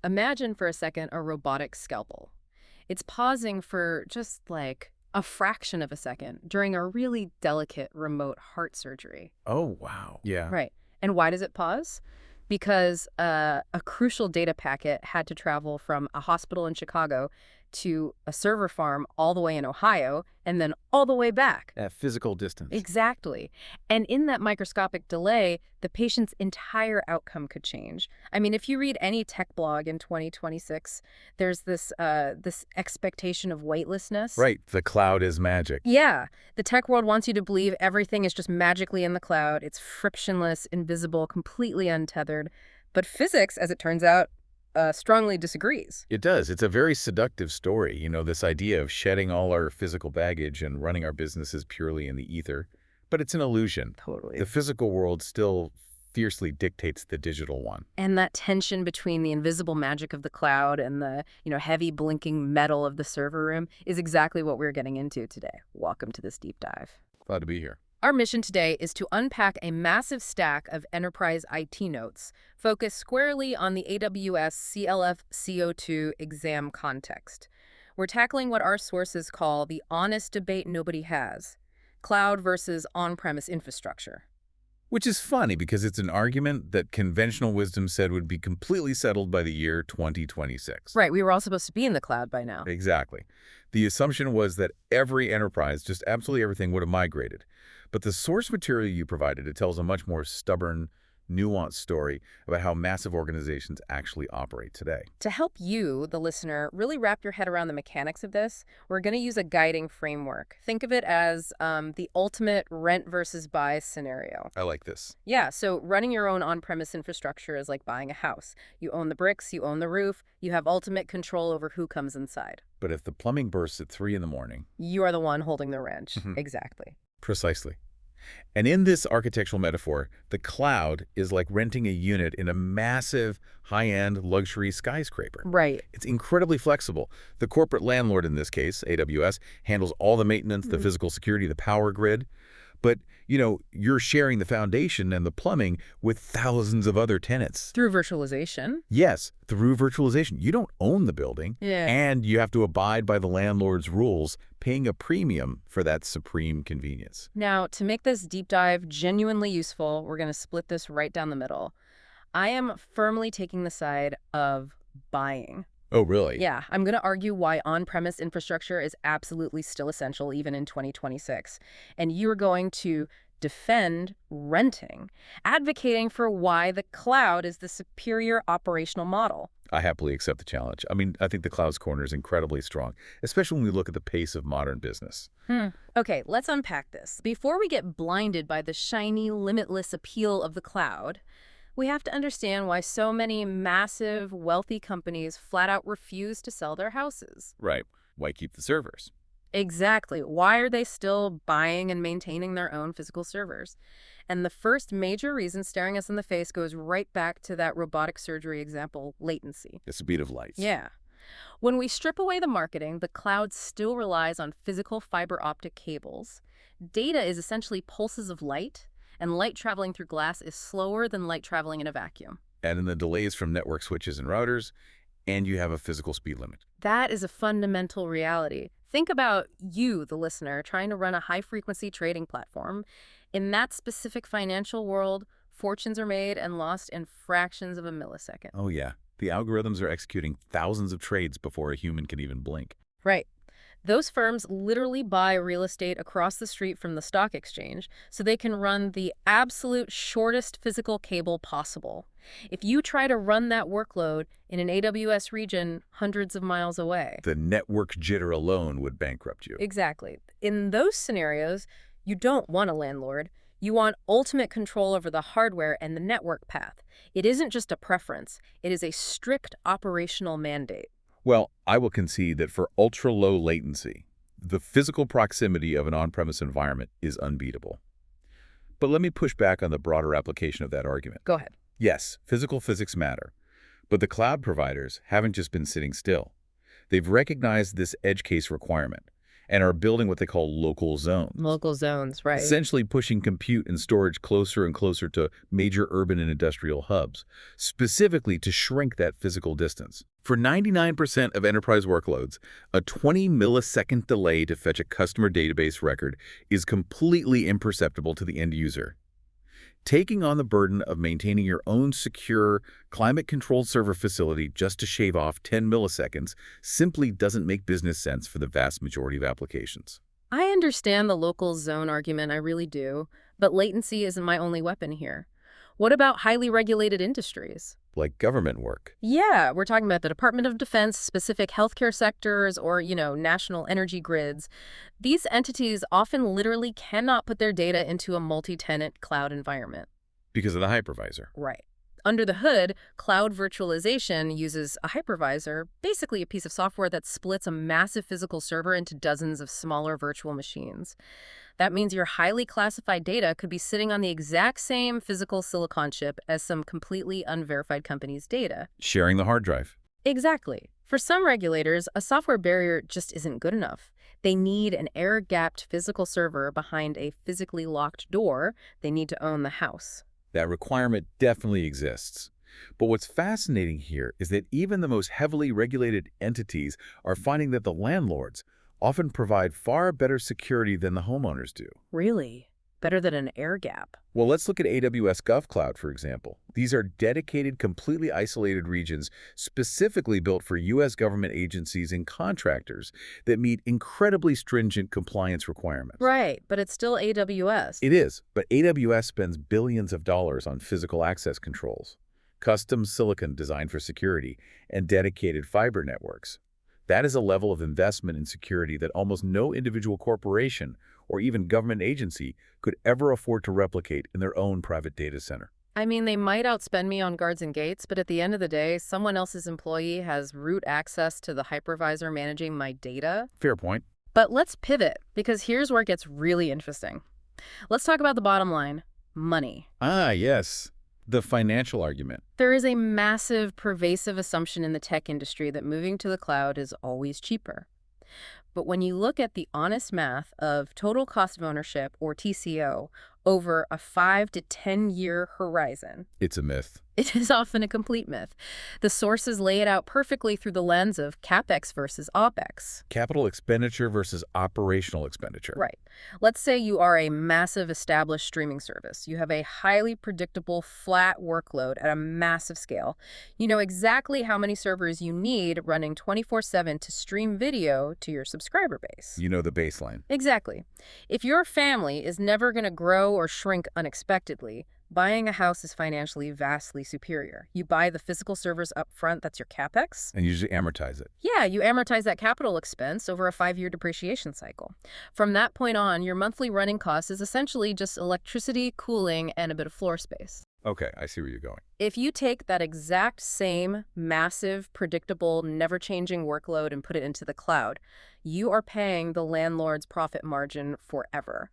Imagine for a second a robotic scalpel. It's pausing for just like a fraction of a second during a really delicate remote heart surgery. Oh, wow. Yeah. Right. And why does it pause? Because a crucial data packet had to travel from a hospital in Chicago to a server farm all the way in Ohio and then all the way back. At physical distance. Exactly. And in that microscopic delay, the patient's entire outcome could change. I mean, if you read any tech blog in 2026, there's this expectation of weightlessness. Right. The cloud is magic. Yeah. The tech world wants you to believe everything is just magically in the cloud. It's frictionless, invisible, completely untethered. But physics, as it turns out, strongly disagrees. It does. It's a very seductive story. This idea of shedding all our physical baggage and running our businesses purely in the ether. But it's an illusion. Totally. The physical world still fiercely dictates the digital one. And that tension between the invisible magic of the cloud and the, heavy blinking metal of the server room is exactly what we're getting into today. Welcome to this deep dive. Glad to be here. Our mission today is to unpack a massive stack of enterprise IT notes focused squarely on the AWS CLF CO2 exam context. We're tackling what our sources call the honest debate nobody has: cloud versus on-premise infrastructure. Which is funny because it's an argument that conventional wisdom said would be completely settled by the year 2026. Right, we were all supposed to be in the cloud by now. Exactly. The assumption was that every enterprise, just absolutely everything, would have migrated. But the source material you provided, it tells a much more stubborn, nuanced story about how massive organizations actually operate today. To help you, the listener, really wrap your head around the mechanics of this, we're going to use a guiding framework. Think of it as the ultimate rent versus buy scenario. I like this. Yeah, so running your own on-premise infrastructure is like buying a house. You own the bricks, you own the roof, you have ultimate control over who comes inside. But if the plumbing bursts at 3 in the morning... You are the one holding the wrench. Exactly. Precisely. And in this architectural metaphor, the cloud is like renting a unit in a massive, high-end luxury skyscraper. Right. It's incredibly flexible. The corporate landlord in this case, AWS, handles all the maintenance, the physical security, the power grid. But, you're sharing the foundation and the plumbing with thousands of other tenants. Through virtualization. Yes, through virtualization. You don't own the building. Yeah. And you have to abide by the landlord's rules, paying a premium for that supreme convenience. Now, to make this deep dive genuinely useful, we're going to split this right down the middle. I am firmly taking the side of buying. Oh, really? Yeah, I'm going to argue why on-premise infrastructure is absolutely still essential even in 2026. And you're going to defend renting, advocating for why the cloud is the superior operational model. I happily accept the challenge. I mean, I think the cloud's corner is incredibly strong, especially when we look at the pace of modern business. Okay, let's unpack this. Before we get blinded by the shiny, limitless appeal of the cloud, we have to understand why so many massive, wealthy companies flat out refuse to sell their houses. Right. Why keep the servers? Exactly. Why are they still buying and maintaining their own physical servers? And the first major reason staring us in the face goes right back to that robotic surgery example, latency. The speed of light. Yeah. When we strip away the marketing, the cloud still relies on physical fiber optic cables. Data is essentially pulses of light, and light traveling through glass is slower than light traveling in a vacuum. And in the delays from network switches and routers, and you have a physical speed limit. That is a fundamental reality. Think about you, the listener, trying to run a high-frequency trading platform. In that specific financial world, fortunes are made and lost in fractions of a millisecond. Oh, yeah. The algorithms are executing thousands of trades before a human can even blink. Right. Those firms literally buy real estate across the street from the stock exchange so they can run the absolute shortest physical cable possible. If you try to run that workload in an AWS region hundreds of miles away, The network jitter alone would bankrupt you. exactly. In those scenarios, you don't want a landlord. You want ultimate control over the hardware and the network path. It isn't just a preference. It is a strict operational mandate. Well, I will concede that for ultra-low latency, the physical proximity of an on-premise environment is unbeatable. But let me push back on the broader application of that argument. Go ahead. Yes, physical physics matter, but the cloud providers haven't just been sitting still. They've recognized this edge case requirement, and are building what they call local zones, Local zones, right. essentially pushing compute and storage closer and closer to major urban and industrial hubs, specifically to shrink that physical distance. For 99% of enterprise workloads, a 20-millisecond delay to fetch a customer database record is completely imperceptible to the end user. Taking on the burden of maintaining your own secure, climate-controlled server facility just to shave off 10 milliseconds simply doesn't make business sense for the vast majority of applications. I understand the local zone argument, I really do, but latency isn't my only weapon here. What about highly regulated industries? Like government work. Yeah, we're talking about the Department of Defense, specific healthcare sectors, or, national energy grids. These entities often literally cannot put their data into a multi-tenant cloud environment. Because of the hypervisor. Right. Under the hood, cloud virtualization uses a hypervisor, basically a piece of software that splits a massive physical server into dozens of smaller virtual machines. That means your highly classified data could be sitting on the exact same physical silicon chip as some completely unverified company's data. Sharing the hard drive. Exactly. For some regulators, a software barrier just isn't good enough. They need an air-gapped physical server behind a physically locked door. They need to own the house. That requirement definitely exists. But what's fascinating here is that even the most heavily regulated entities are finding that the landlords often provide far better security than the homeowners do. Really? Better than an air gap? Well, let's look at AWS GovCloud, for example. These are dedicated, completely isolated regions specifically built for U.S. government agencies and contractors that meet incredibly stringent compliance requirements. Right, but it's still AWS. It is, but AWS spends billions of dollars on physical access controls, custom silicon designed for security, and dedicated fiber networks. That is a level of investment in security that almost no individual corporation or even government agency could ever afford to replicate in their own private data center. I mean, they might outspend me on guards and gates, but at the end of the day, someone else's employee has root access to the hypervisor managing my data. Fair point. But let's pivot, because here's where it gets really interesting. Let's talk about the bottom line, money. Ah, yes. The financial argument. There is a massive, pervasive assumption in the tech industry that moving to the cloud is always cheaper. But when you look at the honest math of total cost of ownership, or TCO, over a 5 to 10-year horizon, It's a myth. it is often a complete myth. The sources lay it out perfectly through the lens of CapEx versus OpEx. Capital expenditure versus operational expenditure. Right. Let's say you are a massive established streaming service. You have a highly predictable, flat workload at a massive scale. You know exactly how many servers you need running 24/7 to stream video to your subscriber base. You know the baseline. Exactly. If your family is never going to grow or shrink unexpectedly, buying a house is financially vastly superior. You buy the physical servers up front, that's your CapEx. And you usually amortize it. Yeah, you amortize that capital expense over a 5-year depreciation cycle. From that point on, your monthly running cost is essentially just electricity, cooling, and a bit of floor space. Okay, I see where you're going. If you take that exact same massive, predictable, never-changing workload and put it into the cloud, you are paying the landlord's profit margin forever.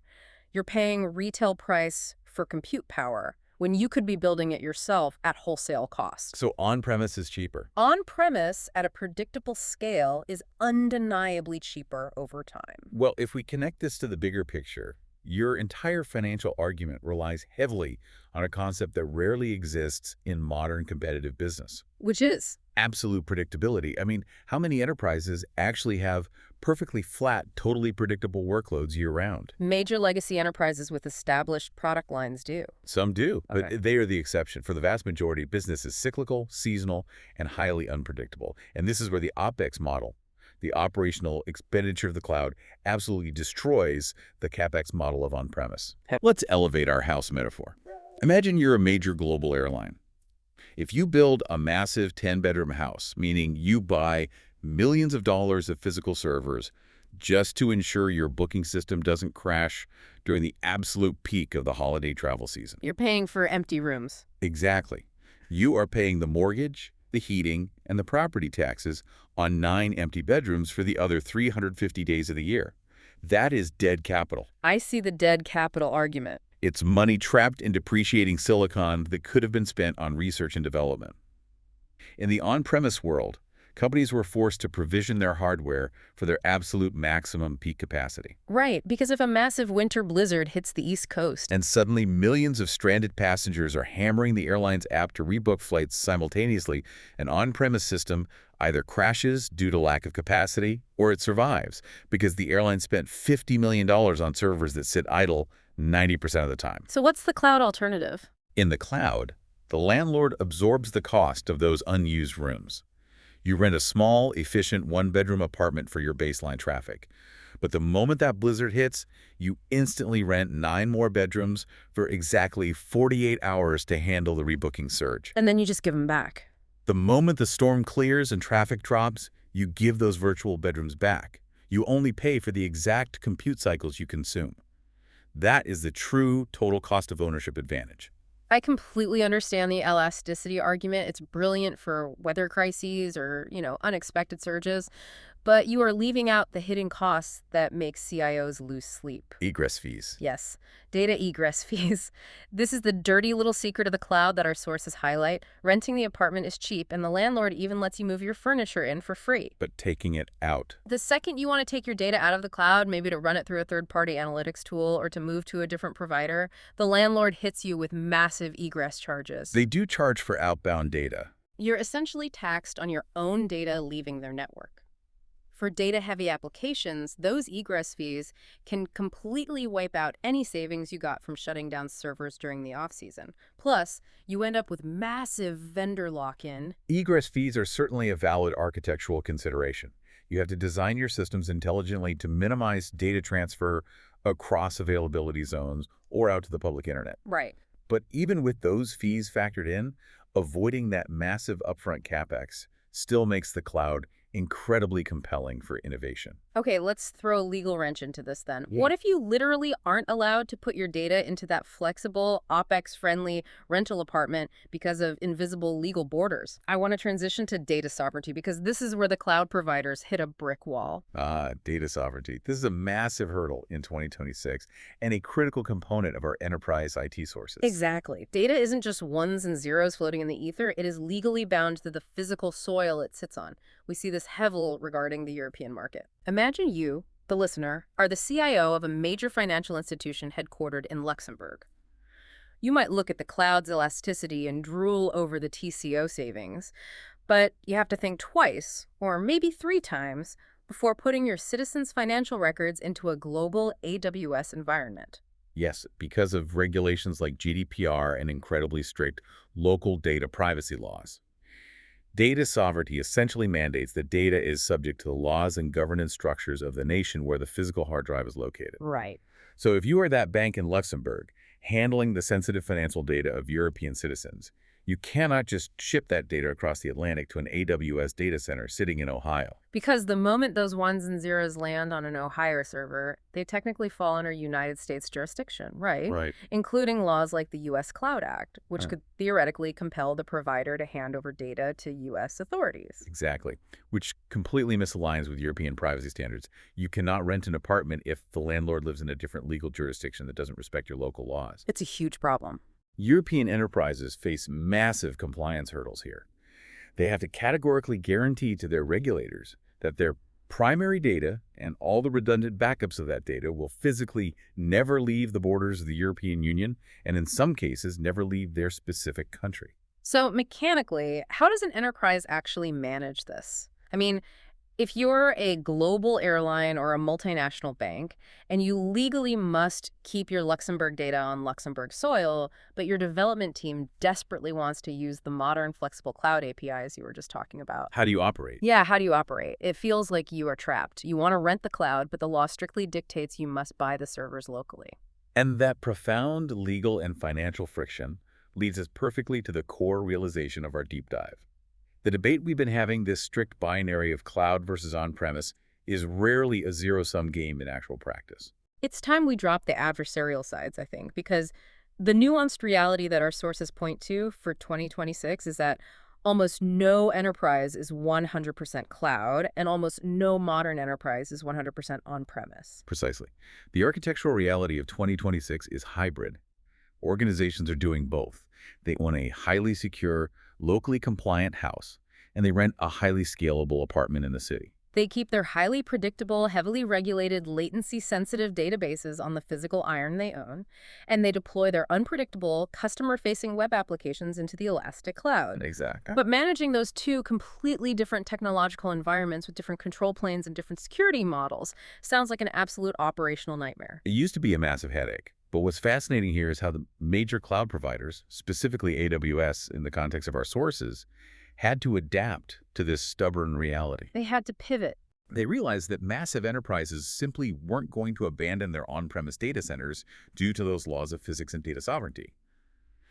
You're paying retail price for compute power when you could be building it yourself at wholesale cost. So on-premise is cheaper. On-premise at a predictable scale is undeniably cheaper over time. Well, if we connect this to the bigger picture, your entire financial argument relies heavily on a concept that rarely exists in modern competitive business. Which is? Absolute predictability. I mean, how many enterprises actually have perfectly flat, totally predictable workloads year-round? Major legacy enterprises with established product lines do. Some do, Okay. but they are the exception. For the vast majority, business is cyclical, seasonal, and highly unpredictable. And this is where the OpEx model, the operational expenditure of the cloud, absolutely destroys the CapEx model of on-premise. Let's elevate our house metaphor. Imagine you're a major global airline. If you build a massive 10-bedroom house, meaning you buy millions of dollars of physical servers just to ensure your booking system doesn't crash during the absolute peak of the holiday travel season. You're paying for empty rooms. Exactly. You are paying the mortgage, the heating, and the property taxes on 9 empty bedrooms for the other 350 days of the year. That is dead capital. I see the dead capital argument. It's money trapped in depreciating silicon that could have been spent on research and development. In the on-premise world, Companies were forced to provision their hardware for their absolute maximum peak capacity. Right, because if a massive winter blizzard hits the East Coast. And suddenly, millions of stranded passengers are hammering the airline's app to rebook flights simultaneously. An on-premise system either crashes due to lack of capacity, or it survives because the airline spent $50 million on servers that sit idle 90% of the time. So what's the cloud alternative? In the cloud, the landlord absorbs the cost of those unused rooms. You rent a small, efficient one-bedroom apartment for your baseline traffic. But the moment that blizzard hits, you instantly rent 9 more bedrooms for exactly 48 hours to handle the rebooking surge. And then you just give them back. The moment the storm clears and traffic drops, you give those virtual bedrooms back. You only pay for the exact compute cycles you consume. That is the true total cost of ownership advantage. I completely understand the elasticity argument. It's brilliant for weather crises or, unexpected surges. But you are leaving out the hidden costs that make CIOs lose sleep. Egress fees. Yes, data egress fees. This is the dirty little secret of the cloud that our sources highlight. Renting the apartment is cheap, and the landlord even lets you move your furniture in for free. But taking it out. The second you want to take your data out of the cloud, maybe to run it through a third-party analytics tool or to move to a different provider, the landlord hits you with massive egress charges. They do charge for outbound data. You're essentially taxed on your own data leaving their network. For data-heavy applications, those egress fees can completely wipe out any savings you got from shutting down servers during the off-season. Plus, you end up with massive vendor lock-in. Egress fees are certainly a valid architectural consideration. You have to design your systems intelligently to minimize data transfer across availability zones or out to the public internet. Right. But even with those fees factored in, avoiding that massive upfront capex still makes the cloud incredibly compelling for innovation. Okay, let's throw a legal wrench into this then. Yeah. What if you literally aren't allowed to put your data into that flexible, OpEx-friendly rental apartment because of invisible legal borders? I want to transition to data sovereignty because this is where the cloud providers hit a brick wall. Data sovereignty. This is a massive hurdle in 2026 and a critical component of our enterprise IT sources. Exactly. Data isn't just ones and zeros floating in the ether. It is legally bound to the physical soil it sits on. We see this heavily regarding the European market. Imagine you, the listener, are the CIO of a major financial institution headquartered in Luxembourg. You might look at the cloud's elasticity and drool over the TCO savings, but you have to think twice, or maybe 3 times, before putting your citizens' financial records into a global AWS environment. Yes, because of regulations like GDPR and incredibly strict local data privacy laws. Data sovereignty essentially mandates that data is subject to the laws and governance structures of the nation where the physical hard drive is located. Right. So if you are that bank in Luxembourg handling the sensitive financial data of European citizens, you cannot just ship that data across the Atlantic to an AWS data center sitting in Ohio. Because the moment those ones and zeros land on an Ohio server, they technically fall under United States jurisdiction, right? Right. Including laws like the U.S. Cloud Act, which could theoretically compel the provider to hand over data to U.S. authorities. Exactly, which completely misaligns with European privacy standards. You cannot rent an apartment if the landlord lives in a different legal jurisdiction that doesn't respect your local laws. It's a huge problem. European enterprises face massive compliance hurdles here. They have to categorically guarantee to their regulators that their primary data and all the redundant backups of that data will physically never leave the borders of the European Union and in some cases never leave their specific country. So mechanically, how does an enterprise actually manage this? I mean, if you're a global airline or a multinational bank and you legally must keep your Luxembourg data on Luxembourg soil, but your development team desperately wants to use the modern flexible cloud APIs you were just talking about. How do you operate? Yeah, how do you operate? It feels like you are trapped. You want to rent the cloud, but the law strictly dictates you must buy the servers locally. And that profound legal and financial friction leads us perfectly to the core realization of our deep dive. The debate we've been having, this strict binary of cloud versus on-premise, is rarely a zero-sum game in actual practice. It's time we drop the adversarial sides, I think, because the nuanced reality that our sources point to for 2026 is that almost no enterprise is 100% cloud, and almost no modern enterprise is 100% on-premise. Precisely. The architectural reality of 2026 is hybrid. Organizations are doing both. They want a highly secure, locally compliant house, and they rent a highly scalable apartment in the city. They keep their highly predictable, heavily regulated, latency-sensitive databases on the physical iron they own, and they deploy their unpredictable, customer-facing web applications into the elastic cloud. Exactly. But managing those two completely different technological environments with different control planes and different security models sounds like an absolute operational nightmare. It used to be a massive headache, but what's fascinating here is how the major cloud providers, specifically AWS in the context of our sources, had to adapt to this stubborn reality. They had to pivot. They realized that massive enterprises simply weren't going to abandon their on-premise data centers due to those laws of physics and data sovereignty.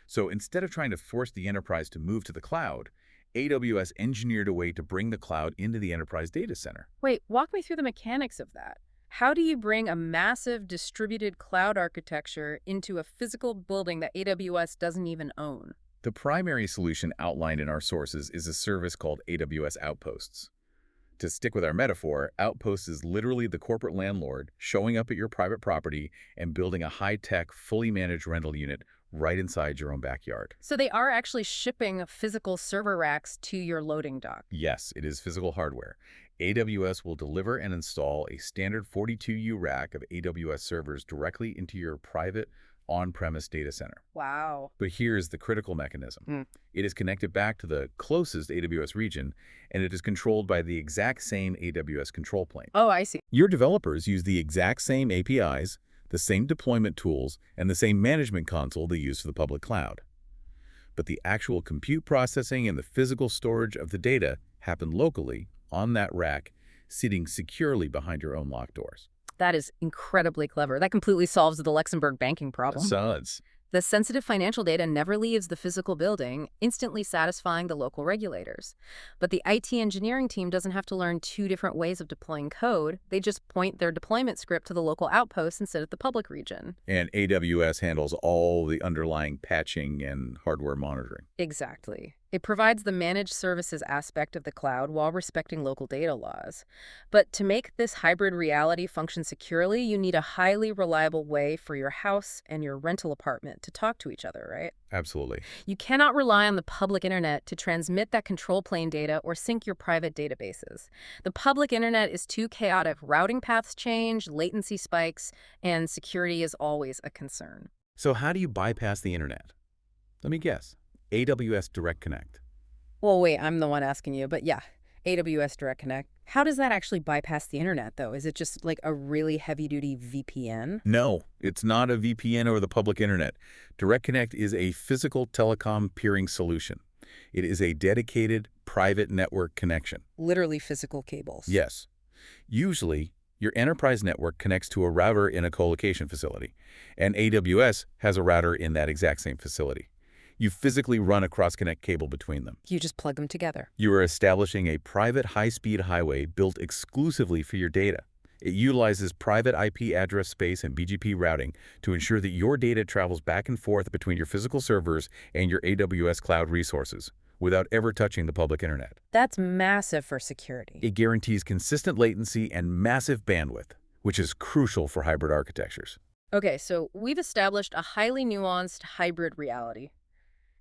So instead of trying to force the enterprise to move to the cloud, AWS engineered a way to bring the cloud into the enterprise data center. Wait, walk me through the mechanics of that. How do you bring a massive distributed cloud architecture into a physical building that AWS doesn't even own? The primary solution outlined in our sources is a service called AWS Outposts. To stick with our metaphor, Outposts is literally the corporate landlord showing up at your private property and building a high-tech, fully managed rental unit right inside your own backyard. So they are actually shipping physical server racks to your loading dock. Yes, it is physical hardware. AWS will deliver and install a standard 42U rack of AWS servers directly into your private on-premise data center. Wow. But here's the critical mechanism. It is connected back to the closest AWS region, and it is controlled by the exact same AWS control plane. Oh, I see. Your developers use the exact same APIs, the same deployment tools, and the same management console they use for the public cloud. But the actual compute processing and the physical storage of the data happen locally on that rack, sitting securely behind your own locked doors. That is incredibly clever. That completely solves the Luxembourg banking problem. Suds. The sensitive financial data never leaves the physical building, instantly satisfying the local regulators. But the IT engineering team doesn't have to learn two different ways of deploying code. They just point their deployment script to the local outpost instead of the public region. And AWS handles all the underlying patching and hardware monitoring. Exactly. It provides the managed services aspect of the cloud while respecting local data laws. But to make this hybrid reality function securely, you need a highly reliable way for your house and your rental apartment to talk to each other, right? Absolutely. You cannot rely on the public internet to transmit that control plane data or sync your private databases. The public internet is too chaotic. Routing paths change, latency spikes, and security is always a concern. So how do you bypass the internet? Let me guess. AWS Direct Connect. Well, wait, I'm the one asking you, but yeah, AWS Direct Connect. How does that actually bypass the internet, though? Is it just like a really heavy-duty VPN? No, it's not a VPN or the public internet. Direct Connect is a physical telecom peering solution. It is a dedicated private network connection. Literally physical cables. Yes. Usually, your enterprise network connects to a router in a colocation facility, and AWS has a router in that exact same facility. You physically run a cross-connect cable between them. You just plug them together. You are establishing a private high-speed highway built exclusively for your data. It utilizes private IP address space and BGP routing to ensure that your data travels back and forth between your physical servers and your AWS cloud resources without ever touching the public internet. That's massive for security. It guarantees consistent latency and massive bandwidth, which is crucial for hybrid architectures. Okay, so we've established a highly nuanced hybrid reality.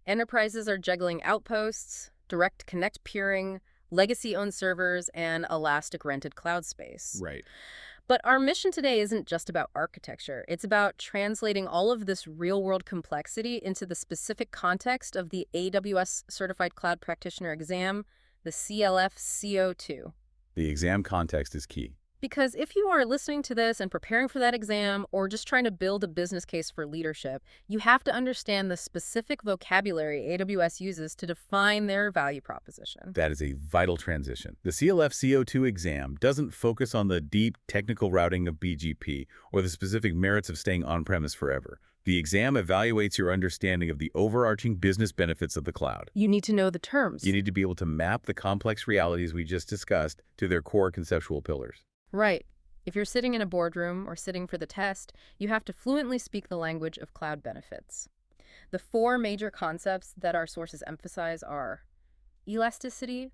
Enterprises are juggling outposts, direct connect peering, legacy-owned servers, and elastic rented cloud space. Right. But our mission today isn't just about architecture. It's about translating all of this real-world complexity into the specific context of the AWS Certified Cloud Practitioner exam, the CLF CO2. The exam context is key. Because if you are listening to this and preparing for that exam or just trying to build a business case for leadership, you have to understand the specific vocabulary AWS uses to define their value proposition. That is a vital transition. The CLF CO2 exam doesn't focus on the deep technical routing of BGP or the specific merits of staying on-premise forever. The exam evaluates your understanding of the overarching business benefits of the cloud. You need to know the terms. You need to be able to map the complex realities we just discussed to their core conceptual pillars. Right. If you're sitting in a boardroom or sitting for the test, you have to fluently speak the language of cloud benefits. The four major concepts that our sources emphasize are elasticity,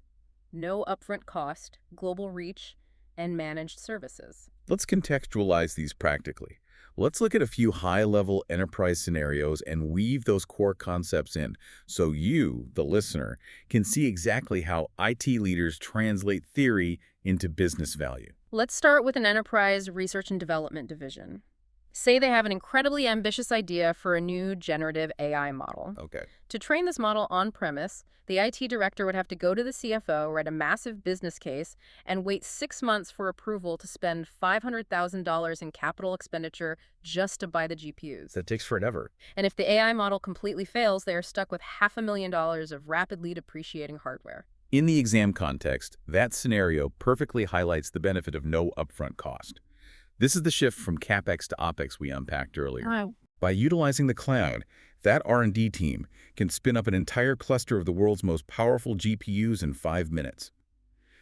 no upfront cost, global reach, and managed services. Let's contextualize these practically. Let's look at a few high-level enterprise scenarios and weave those core concepts in so you, the listener, can see exactly how IT leaders translate theory into business value. Let's start with an enterprise research and development division. Say they have an incredibly ambitious idea for a new generative AI model. Okay. To train this model on-premise, the IT director would have to go to the CFO, write a massive business case, and wait 6 months for approval to spend $500,000 in capital expenditure just to buy the GPUs. That takes forever. And if the AI model completely fails, they are stuck with $500,000 of rapidly depreciating hardware. In the exam context, that scenario perfectly highlights the benefit of no upfront cost. This is the shift from CapEx to OpEx we unpacked earlier. Oh. By utilizing the cloud, that R&D team can spin up an entire cluster of the world's most powerful GPUs in 5 minutes.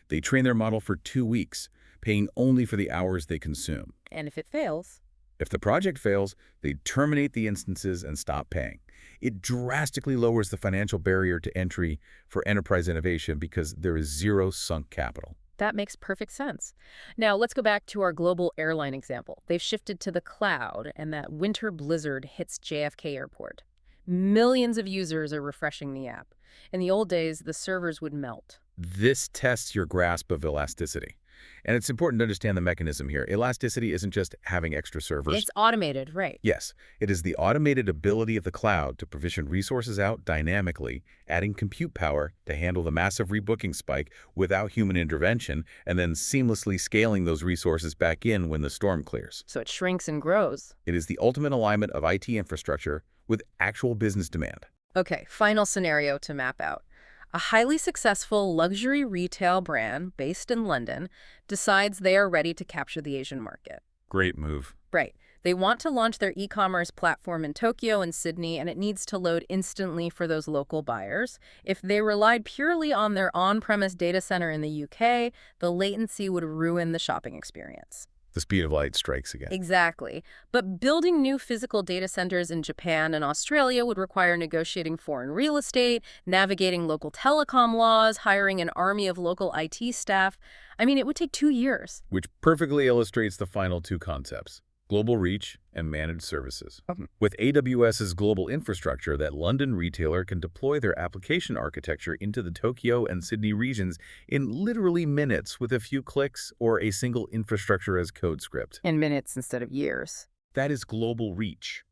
They train their model for 2 weeks, paying only for the hours they consume. And if it fails? If the project fails, they terminate the instances and stop paying. It drastically lowers the financial barrier to entry for enterprise innovation because there is zero sunk capital. That makes perfect sense. Now, let's go back to our global airline example. They've shifted to the cloud, and that winter blizzard hits JFK Airport. Millions of users are refreshing the app. In the old days, the servers would melt. This tests your grasp of elasticity. And it's important to understand the mechanism here. Elasticity isn't just having extra servers. It's automated, right? Yes, it is the automated ability of the cloud to provision resources out dynamically, adding compute power to handle the massive rebooking spike without human intervention, and then seamlessly scaling those resources back in when the storm clears. So it shrinks and grows. It is the ultimate alignment of IT infrastructure with actual business demand. Okay, final scenario to map out. A highly successful luxury retail brand based in London decides they are ready to capture the Asian market. Great move. Right. They want to launch their e-commerce platform in Tokyo and Sydney, and it needs to load instantly for those local buyers. If they relied purely on their on-premise data center in the UK, the latency would ruin the shopping experience. The speed of light strikes again. Exactly. But building new physical data centers in Japan and Australia would require negotiating foreign real estate, navigating local telecom laws, hiring an army of local IT staff. I mean, it would take 2 years. Which perfectly illustrates the final two concepts: global reach and managed services. With AWS's global infrastructure, that London retailer can deploy their application architecture into the Tokyo and Sydney regions in literally minutes with a few clicks or a single infrastructure as code script. In minutes instead of years. That is global reach.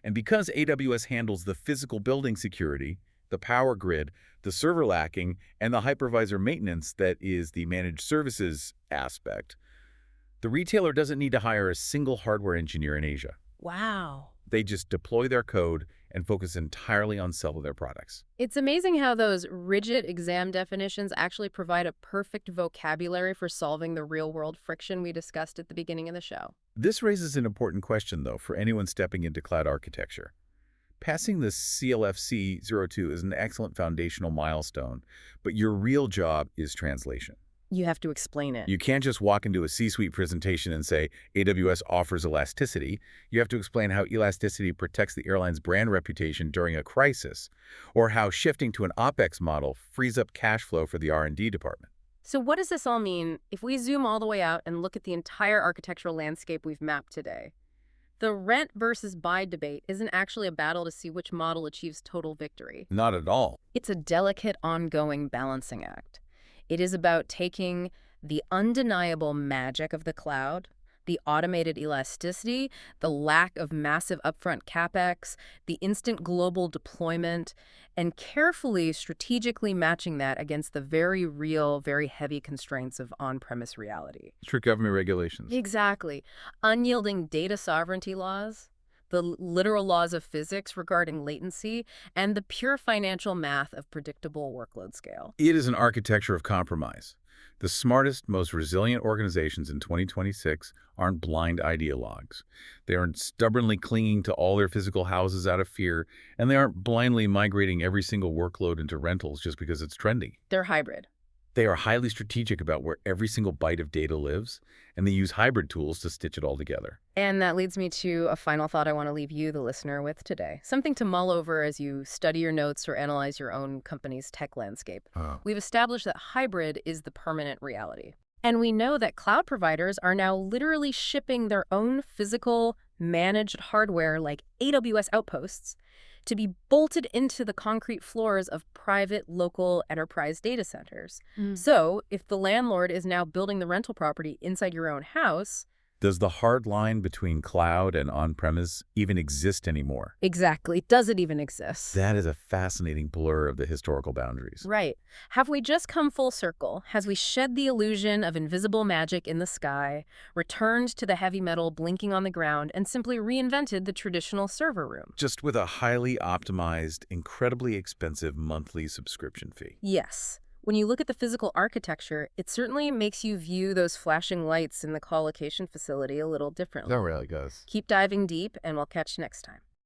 And because AWS handles the physical building security, the power grid, the server lacking, and the hypervisor maintenance that is the managed services aspect, the retailer doesn't need to hire a single hardware engineer in Asia. Wow. They just deploy their code and focus entirely on selling their products. It's amazing how those rigid exam definitions actually provide a perfect vocabulary for solving the real-world friction we discussed at the beginning of the show. This raises an important question, though, for anyone stepping into cloud architecture. Passing the CLFC-02 is an excellent foundational milestone, but your real job is translation. You have to explain it. You can't just walk into a C-suite presentation and say, AWS offers elasticity. You have to explain how elasticity protects the airline's brand reputation during a crisis, or how shifting to an OpEx model frees up cash flow for the R&D department. So what does this all mean if we zoom all the way out and look at the entire architectural landscape we've mapped today? The rent versus buy debate isn't actually a battle to see which model achieves total victory. Not at all. It's a delicate, ongoing balancing act. It is about taking the undeniable magic of the cloud, the automated elasticity, the lack of massive upfront CapEx, the instant global deployment, and carefully, strategically matching that against the very real, very heavy constraints of on-premise reality. Strict government regulations. Exactly. Unyielding data sovereignty laws, the literal laws of physics regarding latency, and the pure financial math of predictable workload scale. It is an architecture of compromise. The smartest, most resilient organizations in 2026 aren't blind ideologues. They aren't stubbornly clinging to all their physical houses out of fear, and they aren't blindly migrating every single workload into rentals just because it's trendy. They're hybrid. They are highly strategic about where every single byte of data lives, and they use hybrid tools to stitch it all together. And that leads me to a final thought I want to leave you, the listener, with today. Something to mull over as you study your notes or analyze your own company's tech landscape. We've established that hybrid is the permanent reality. And we know that cloud providers are now literally shipping their own physical, managed hardware like AWS Outposts to be bolted into the concrete floors of private, local enterprise data centers. Mm. So, if the landlord is now building the rental property inside your own house, Does the hard line between cloud and on-premise even exist anymore? exactly, does it even exist? That is a fascinating blur of the historical boundaries. Right. Have we just come full circle? Has we shed the illusion of invisible magic in the sky, returned to the heavy metal blinking on the ground, and simply reinvented the traditional server room? Just with a highly optimized, incredibly expensive monthly subscription fee. Yes. When you look at the physical architecture, it certainly makes you view those flashing lights in the colocation facility a little differently. That really does. Keep diving deep, and we'll catch you next time.